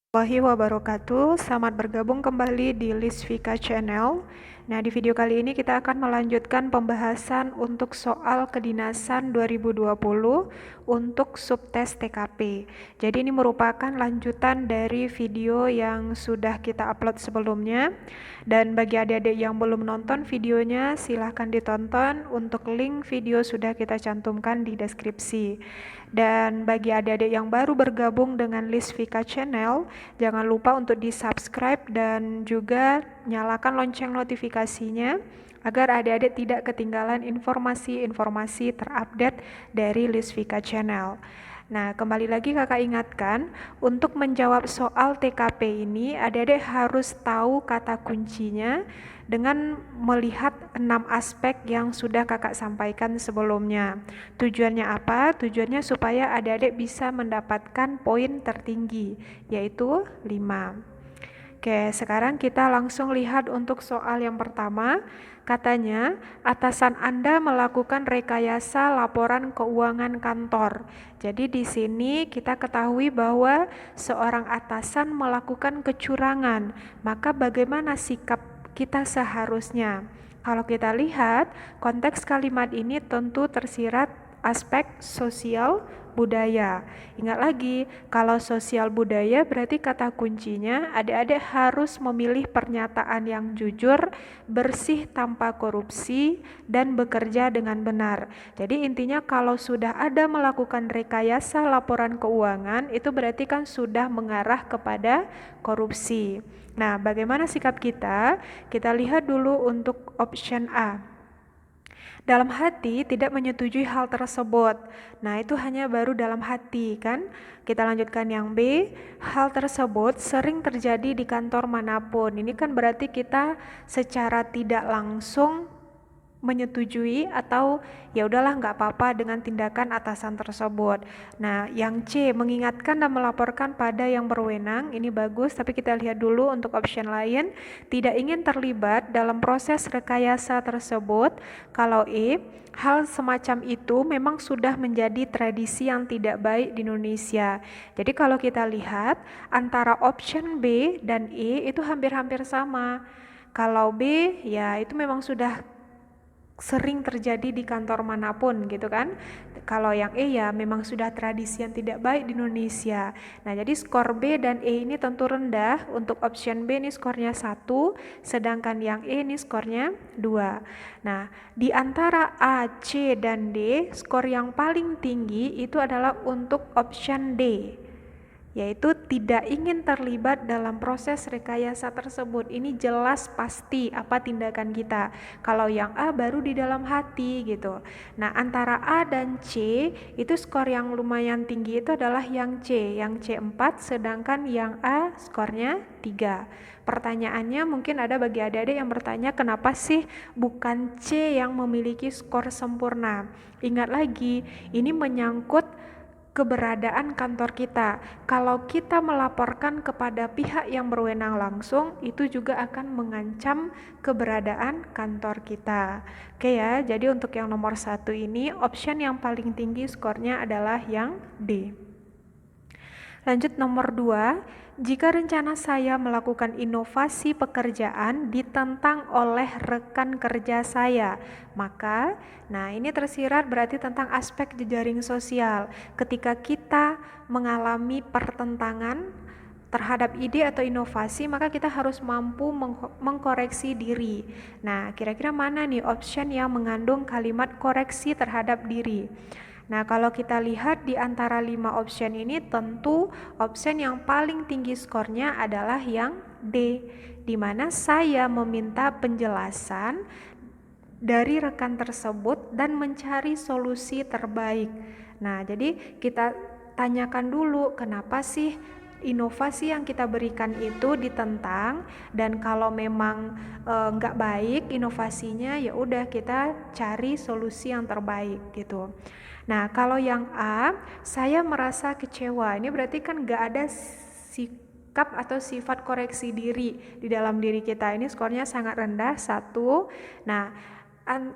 Warahmatullahi wabarakatuh. Selamat bergabung kembali di Lisvika Channel. Nah, di video kali ini kita akan melanjutkan pembahasan untuk soal kedinasan 2020 untuk subtes TKP. Jadi ini merupakan lanjutan dari video yang sudah kita upload sebelumnya. Dan bagi adik-adik yang belum nonton videonya, silahkan ditonton. Untuk link video sudah kita cantumkan di deskripsi. Dan bagi adik-adik yang baru bergabung dengan Lisvika Channel, jangan lupa untuk di-subscribe dan juga nyalakan lonceng notifikasinya agar adik-adik tidak ketinggalan informasi-informasi terupdate dari Lisvika Channel. Nah, kembali lagi kakak ingatkan, untuk menjawab soal TKP ini, adik-adik harus tahu kata kuncinya dengan melihat 6 aspek yang sudah kakak sampaikan sebelumnya. Tujuannya apa? Tujuannya supaya adik-adik bisa mendapatkan poin tertinggi, yaitu 5. Oke, sekarang kita langsung lihat untuk soal yang pertama. Katanya, atasan Anda melakukan rekayasa laporan keuangan kantor. Jadi di sini kita ketahui bahwa seorang atasan melakukan kecurangan. Maka bagaimana sikap kita seharusnya? Kalau kita lihat, konteks kalimat ini tentu tersirat aspek sosial budaya. Ingat lagi, kalau sosial budaya berarti kata kuncinya adik-adik harus memilih pernyataan yang jujur, bersih tanpa korupsi, dan bekerja dengan benar. Jadi intinya kalau sudah ada melakukan rekayasa laporan keuangan, itu berarti kan sudah mengarah kepada korupsi. Nah, bagaimana sikap kita? Kita lihat dulu untuk option A. Dalam hati tidak menyetujui hal tersebut. Nah, itu hanya baru dalam hati kan? Kita lanjutkan yang B. Hal tersebut sering terjadi di kantor manapun. Ini kan berarti kita secara tidak langsung menyetujui atau ya udahlah nggak apa-apa dengan tindakan atasan tersebut. Nah, yang C, mengingatkan dan melaporkan pada yang berwenang, ini bagus, tapi kita lihat dulu untuk option lain, tidak ingin terlibat dalam proses rekayasa tersebut. Kalau E, hal semacam itu memang sudah menjadi tradisi yang tidak baik di Indonesia. Jadi kalau kita lihat antara option B dan E itu hampir-hampir sama. Kalau B ya itu memang sudah sering terjadi di kantor manapun gitu kan. Kalau yang E ya memang sudah tradisi yang tidak baik di Indonesia. Nah, jadi skor B dan E ini tentu rendah. Untuk option B ini skornya 1, sedangkan yang E ini skornya 2. Nah, di antara A, C, dan D, skor yang paling tinggi itu adalah untuk option D, yaitu tidak ingin terlibat dalam proses rekayasa tersebut. Ini jelas pasti apa tindakan kita. Kalau yang A baru di dalam hati gitu. Nah, antara A dan C itu skor yang lumayan tinggi itu adalah yang C 4, sedangkan yang A skornya 3. Pertanyaannya mungkin ada bagi adik-adik yang bertanya, kenapa sih bukan C yang memiliki skor sempurna? Ingat lagi, ini menyangkut keberadaan kantor kita. Kalau kita melaporkan kepada pihak yang berwenang langsung, itu juga akan mengancam keberadaan kantor kita. Oke ya, jadi untuk yang nomor 1 ini, option yang paling tinggi skornya adalah yang D. Lanjut nomor 2, jika rencana saya melakukan inovasi pekerjaan ditentang oleh rekan kerja saya, maka, nah ini tersirat berarti tentang aspek jejaring sosial. Ketika kita mengalami pertentangan terhadap ide atau inovasi, maka kita harus mampu mengkoreksi diri. Nah, kira-kira mana nih option yang mengandung kalimat koreksi terhadap diri? Nah, kalau kita lihat di antara 5 option ini, tentu option yang paling tinggi skornya adalah yang D, di mana saya meminta penjelasan dari rekan tersebut dan mencari solusi terbaik. Nah, jadi kita tanyakan dulu kenapa sih inovasi yang kita berikan itu ditentang, dan kalau memang nggak baik inovasinya, ya udah kita cari solusi yang terbaik gitu. Nah, kalau yang A, saya merasa kecewa. Ini berarti kan nggak ada sikap atau sifat koreksi diri di dalam diri kita. Ini skornya sangat rendah, 1. Nah,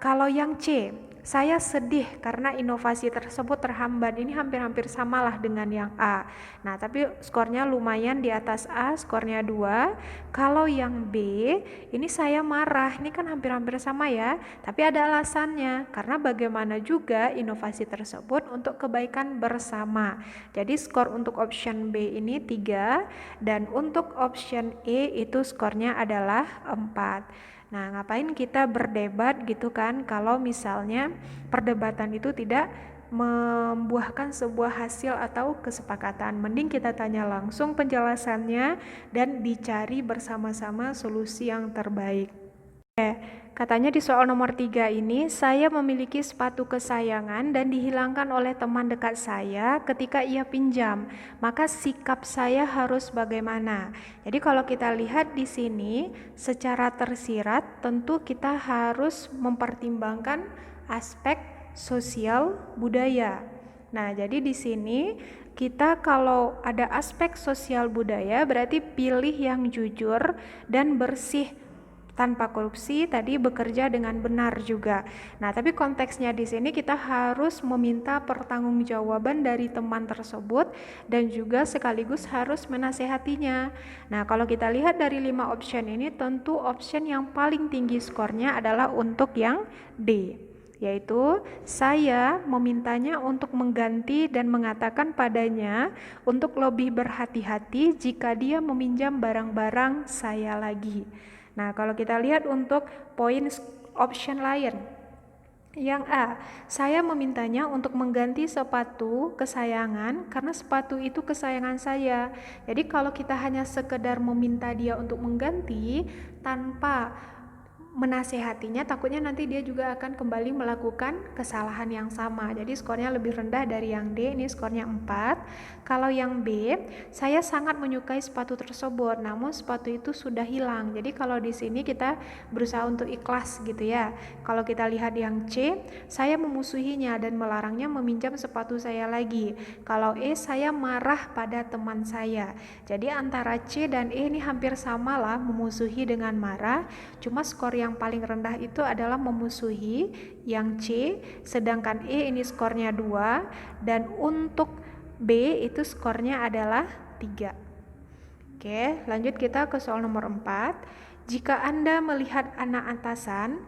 Kalau yang C, saya sedih karena inovasi tersebut terhambat. Ini hampir-hampir samalah dengan yang A. Nah, tapi skornya lumayan di atas A, skornya 2. Kalau yang B, ini saya marah. Ini kan hampir-hampir sama ya, tapi ada alasannya. Karena bagaimana juga inovasi tersebut untuk kebaikan bersama. Jadi skor untuk option B ini 3, dan untuk option E itu skornya adalah 4. Nah, ngapain kita berdebat gitu kan, kalau misalnya perdebatan itu tidak membuahkan sebuah hasil atau kesepakatan. Mending kita tanya langsung penjelasannya dan dicari bersama-sama solusi yang terbaik. Katanya di soal nomor 3 ini, saya memiliki sepatu kesayangan dan dihilangkan oleh teman dekat saya ketika ia pinjam. Maka sikap saya harus bagaimana? Jadi kalau kita lihat di sini, secara tersirat tentu kita harus mempertimbangkan aspek sosial budaya. Nah, jadi di sini kita kalau ada aspek sosial budaya berarti pilih yang jujur dan bersih tanpa korupsi, tadi bekerja dengan benar juga. Nah, tapi konteksnya di sini kita harus meminta pertanggungjawaban dari teman tersebut dan juga sekaligus harus menasehatinya. Nah, kalau kita lihat dari 5 option ini, tentu option yang paling tinggi skornya adalah untuk yang D, yaitu saya memintanya untuk mengganti dan mengatakan padanya untuk lebih berhati-hati jika dia meminjam barang-barang saya lagi. Nah, kalau kita lihat untuk poin option lain, yang A, saya memintanya untuk mengganti sepatu kesayangan karena sepatu itu kesayangan saya. Jadi kalau kita hanya sekedar meminta dia untuk mengganti tanpa menasehatinya, takutnya nanti dia juga akan kembali melakukan kesalahan yang sama. Jadi skornya lebih rendah dari yang D, ini skornya 4. Kalau yang B, saya sangat menyukai sepatu tersebut, namun sepatu itu sudah hilang. Jadi kalau di sini kita berusaha untuk ikhlas gitu ya. Kalau kita lihat yang C, saya memusuhinya dan melarangnya meminjam sepatu saya lagi. Kalau E, saya marah pada teman saya. Jadi antara C dan E ini hampir sama lah, memusuhi dengan marah. Cuma skor yang paling rendah itu adalah memusuhi, yang C, sedangkan E ini skornya 2, dan untuk B itu skornya adalah 3. Oke, lanjut kita ke soal nomor 4. Jika Anda melihat anak atasan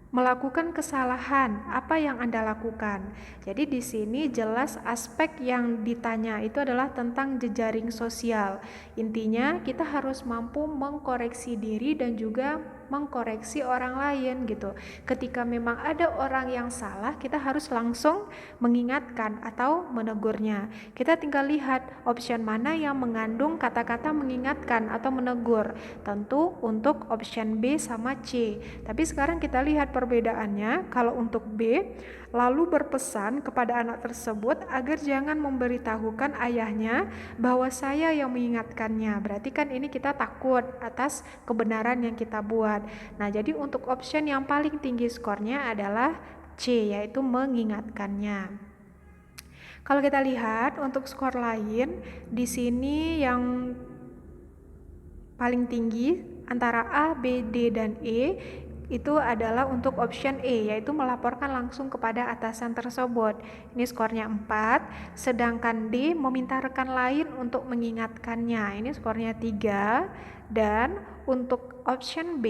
melakukan kesalahan, apa yang Anda lakukan? Jadi di sini jelas aspek yang ditanya itu adalah tentang jejaring sosial. Intinya kita harus mampu mengkoreksi diri dan juga mengkoreksi orang lain gitu. Ketika memang ada orang yang salah, kita harus langsung mengingatkan atau menegurnya. Kita tinggal lihat option mana yang mengandung kata-kata mengingatkan atau menegur. Tentu untuk option B sama C. Tapi sekarang kita lihat perbedaannya. Kalau untuk B, lalu berpesan kepada anak tersebut agar jangan memberitahukan ayahnya bahwa saya yang mengingatkannya. Berarti kan ini kita takut atas kebenaran yang kita buat. Nah, jadi untuk option yang paling tinggi skornya adalah C, yaitu mengingatkannya. Kalau kita lihat untuk skor lain, di sini yang paling tinggi antara A, B, D, dan E itu adalah untuk option E, yaitu melaporkan langsung kepada atasan tersebut. Ini skornya 4, sedangkan D meminta rekan lain untuk mengingatkannya. Ini skornya 3, dan untuk option B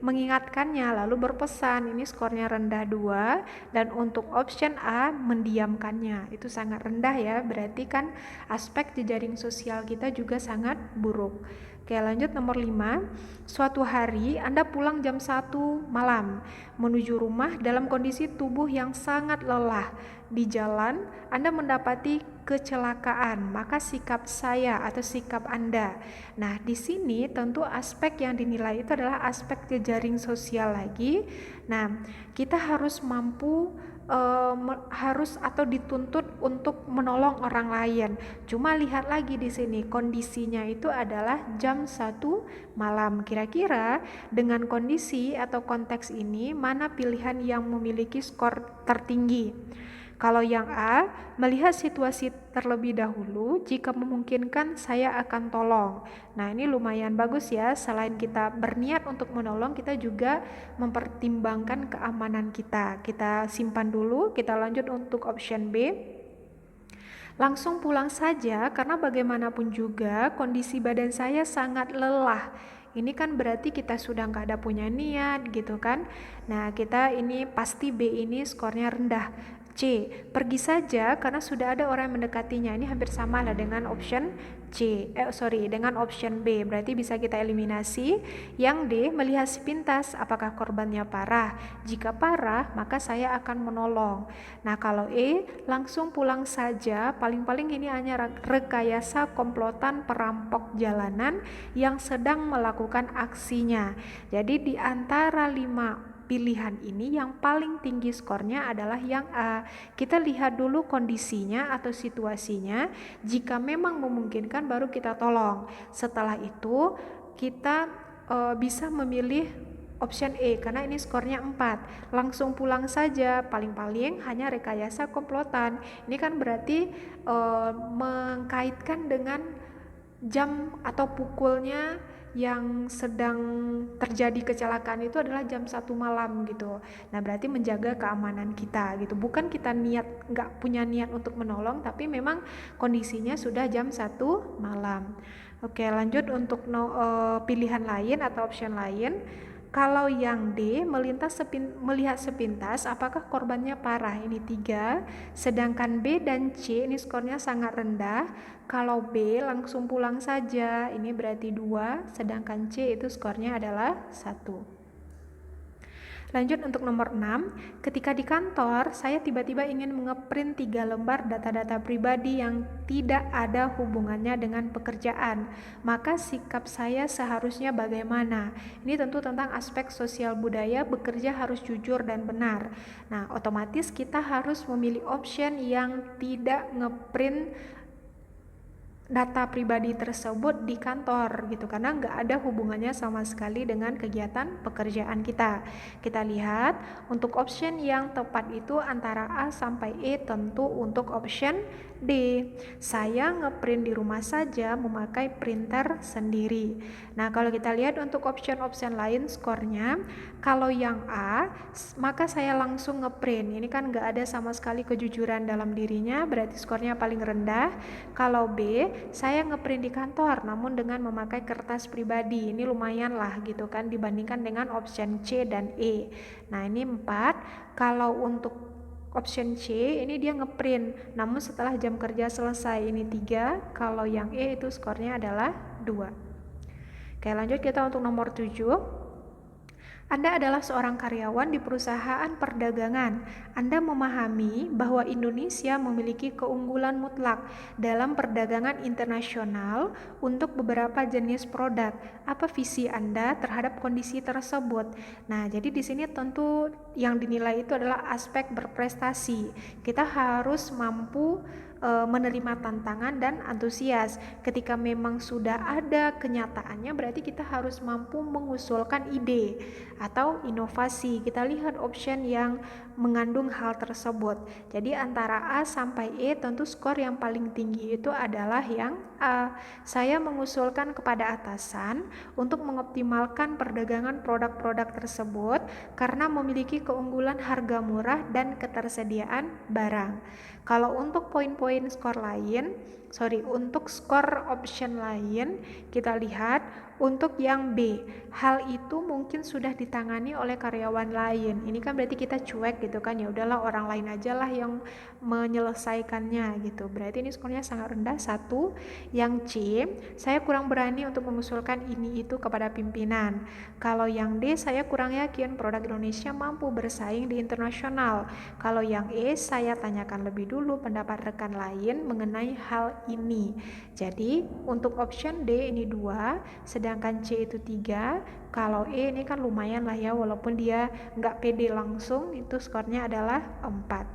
mengingatkannya lalu berpesan, ini skornya rendah 2, dan untuk option A mendiamkannya. Itu sangat rendah ya, berarti kan aspek jejaring sosial kita juga sangat buruk. Oke, lanjut nomor 5. Suatu hari Anda pulang jam 1 malam menuju rumah dalam kondisi tubuh yang sangat lelah. Di jalan Anda mendapati kecelakaan, maka sikap saya atau sikap Anda. Nah, di sini tentu aspek yang dinilai itu adalah aspek jejaring sosial lagi. Nah, kita harus mampu harus atau dituntut untuk menolong orang lain. Cuma lihat lagi di sini kondisinya itu adalah jam 1 malam. Kira-kira dengan kondisi atau konteks ini mana pilihan yang memiliki skor tertinggi? Kalau yang A, melihat situasi terlebih dahulu, jika memungkinkan saya akan tolong. Nah, ini lumayan bagus ya. Selain kita berniat untuk menolong, kita juga mempertimbangkan keamanan kita. Kita simpan dulu, kita lanjut untuk option B. Langsung pulang saja karena bagaimanapun juga kondisi badan saya sangat lelah. Ini kan berarti kita sudah nggak ada punya niat gitu kan. Nah, kita ini pasti B ini skornya rendah. C, pergi saja karena sudah ada orang yang mendekatinya. Ini hampir sama lah dengan option dengan option B. Berarti bisa kita eliminasi. Yang D, melihat sepintas apakah korbannya parah. Jika parah, maka saya akan menolong. Nah, kalau E, langsung pulang saja. Paling-paling ini hanya rekayasa komplotan perampok jalanan yang sedang melakukan aksinya. Jadi di antara 5 pilihan ini yang paling tinggi skornya adalah yang A. Kita lihat dulu kondisinya atau situasinya, jika memang memungkinkan baru kita tolong. Setelah itu kita bisa memilih option E karena ini skornya 4. Langsung pulang saja, paling-paling hanya rekayasa komplotan. Ini kan berarti mengkaitkan dengan jam atau pukulnya yang sedang terjadi kecelakaan itu adalah jam 1 malam gitu. Nah, berarti menjaga keamanan kita gitu. Bukan kita nggak punya niat untuk menolong, tapi memang kondisinya sudah jam 1 malam. Oke, lanjut untuk pilihan lain atau option lain. Kalau yang D, melihat sepintas apakah korbannya parah, ini 3. Sedangkan B dan C ini skornya sangat rendah. Kalau B langsung pulang saja, ini berarti 2. Sedangkan C itu skornya adalah 1. Lanjut untuk nomor 6, ketika di kantor, saya tiba-tiba ingin mengeprint 3 lembar data-data pribadi yang tidak ada hubungannya dengan pekerjaan. Maka sikap saya seharusnya bagaimana? Ini tentu tentang aspek sosial budaya, bekerja harus jujur dan benar. Nah, otomatis kita harus memilih option yang tidak ngeprint data pribadi tersebut di kantor gitu, karena nggak ada hubungannya sama sekali dengan kegiatan pekerjaan kita. Kita lihat untuk option yang tepat itu antara A sampai E, tentu untuk option D. Saya ngeprint di rumah saja memakai printer sendiri. Nah, kalau kita lihat untuk option-option lain skornya, kalau yang A, maka saya langsung ngeprint. Ini kan nggak ada sama sekali kejujuran dalam dirinya, berarti skornya paling rendah. Kalau B, saya ngeprint di kantor namun dengan memakai kertas pribadi. Ini lumayan lah gitu kan dibandingkan dengan option C dan E. Nah, ini 4. Kalau untuk option C ini dia ngeprint namun setelah jam kerja selesai, ini 3. Kalau yang E itu skornya adalah 2. Oke, lanjut kita untuk nomor 7. Anda adalah seorang karyawan di perusahaan perdagangan. Anda memahami bahwa Indonesia memiliki keunggulan mutlak dalam perdagangan internasional untuk beberapa jenis produk. Apa visi Anda terhadap kondisi tersebut? Nah, jadi di sini tentu yang dinilai itu adalah aspek berprestasi. Kita harus mampu menerima tantangan dan antusias. Ketika memang sudah ada kenyataannya, berarti kita harus mampu mengusulkan ide atau inovasi. Kita lihat option yang mengandung hal tersebut. Jadi antara A sampai E, tentu skor yang paling tinggi itu adalah yang A. Saya mengusulkan kepada atasan untuk mengoptimalkan perdagangan produk-produk tersebut karena memiliki keunggulan harga murah dan ketersediaan barang. Kalau untuk poin-poin skor lain, untuk skor option lain, kita lihat untuk yang B, hal itu mungkin sudah ditangani oleh karyawan lain. Ini kan berarti kita cuek gitu kan, ya udahlah orang lain aja lah yang menyelesaikannya gitu. Berarti ini skornya sangat rendah, 1. Yang C, saya kurang berani untuk mengusulkan ini itu kepada pimpinan. Kalau yang D, saya kurang yakin produk Indonesia mampu bersaing di internasional. Kalau yang E, saya tanyakan lebih dulu pendapat rekan lain mengenai hal ini. Jadi untuk option D ini 2, sedangkan C itu 3. Kalau E ini kan lumayan lah ya, walaupun dia nggak pede langsung, itu skornya adalah 4.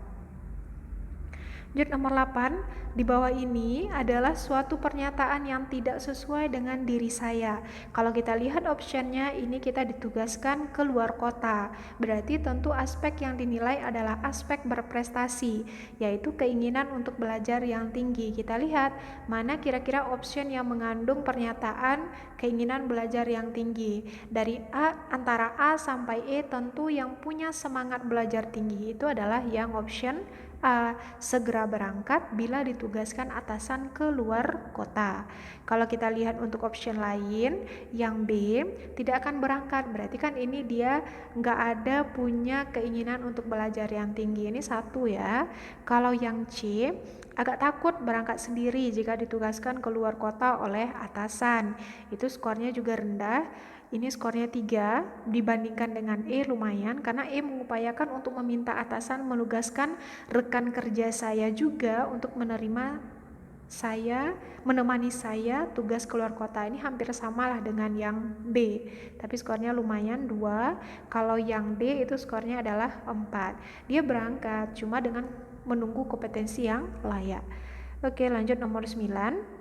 Lanjut nomor 8, di bawah ini adalah suatu pernyataan yang tidak sesuai dengan diri saya. Kalau kita lihat optionnya, ini kita ditugaskan keluar kota. Berarti tentu aspek yang dinilai adalah aspek berprestasi, yaitu keinginan untuk belajar yang tinggi. Kita lihat mana kira-kira option yang mengandung pernyataan keinginan belajar yang tinggi. Dari antara A sampai E, tentu yang punya semangat belajar tinggi itu adalah yang option A, segera berangkat bila ditugaskan atasan keluar kota. Kalau kita lihat untuk option lain, yang B tidak akan berangkat, berarti kan ini dia nggak ada punya keinginan untuk belajar yang tinggi. Ini satu ya. Kalau yang C, agak takut berangkat sendiri jika ditugaskan keluar kota oleh atasan. Itu skornya juga rendah. Ini skornya 3 dibandingkan dengan E lumayan, karena E mengupayakan untuk meminta atasan menugaskan rekan kerja saya juga untuk menemani saya tugas keluar kota. Ini hampir sama lah dengan yang B, tapi skornya lumayan 2. Kalau yang D itu skornya adalah 4. Dia berangkat cuma dengan menunggu kompetensi yang layak. Oke, lanjut nomor 9.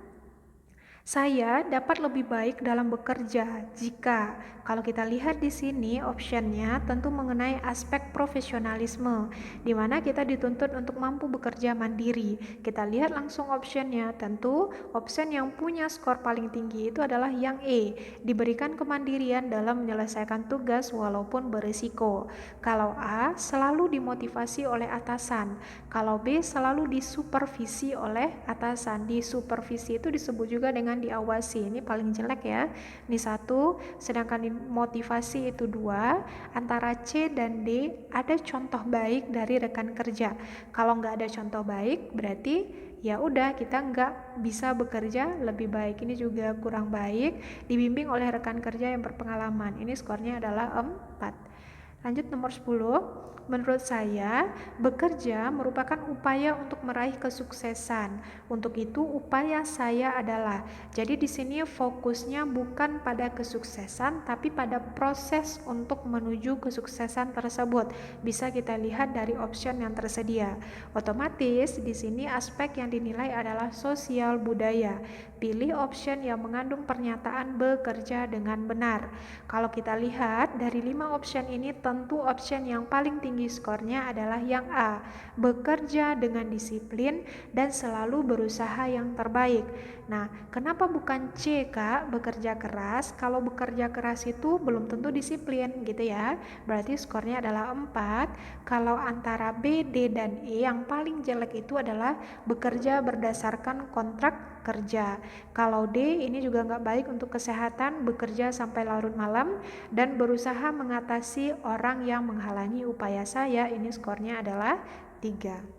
Saya dapat lebih baik dalam bekerja jika, kalau kita lihat di sini optionnya tentu mengenai aspek profesionalisme, di mana kita dituntut untuk mampu bekerja mandiri. Kita lihat langsung optionnya, tentu option yang punya skor paling tinggi itu adalah yang E, diberikan kemandirian dalam menyelesaikan tugas walaupun berisiko. Kalau A, selalu dimotivasi oleh atasan. Kalau B, selalu disupervisi oleh atasan. Disupervisi itu disebut juga dengan diawasi. Ini paling jelek ya. Ini 1, sedangkan motivasi itu 2. Antara C dan D ada contoh baik dari rekan kerja. Kalau nggak ada contoh baik, berarti ya udah kita nggak bisa bekerja lebih baik. Ini juga kurang baik, dibimbing oleh rekan kerja yang berpengalaman. Ini skornya adalah 4. Lanjut nomor 10. Menurut saya, bekerja merupakan upaya untuk meraih kesuksesan. Untuk itu, upaya saya adalah, jadi di sini fokusnya bukan pada kesuksesan, tapi pada proses untuk menuju kesuksesan tersebut. Bisa kita lihat dari option yang tersedia. Otomatis di sini aspek yang dinilai adalah sosial budaya. Pilih option yang mengandung pernyataan bekerja dengan benar. Kalau kita lihat dari 5 option ini, tentu option yang paling tinggi skornya adalah yang A, bekerja dengan disiplin dan selalu berusaha yang terbaik. Nah, kenapa bukan C, Kak, bekerja keras? Kalau bekerja keras itu belum tentu disiplin gitu ya. Berarti skornya adalah 4. Kalau antara B, D, dan E, yang paling jelek itu adalah bekerja berdasarkan kontrak kerja. Kalau D, ini juga nggak baik untuk kesehatan, bekerja sampai larut malam dan berusaha mengatasi orang yang menghalangi upaya saya. Ini skornya adalah 3.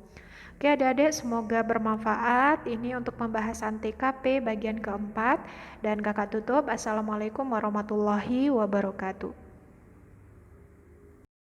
Oke adik-adik, semoga bermanfaat. Ini untuk pembahasan TKP bagian keempat, dan kakak tutup. Assalamualaikum warahmatullahi wabarakatuh.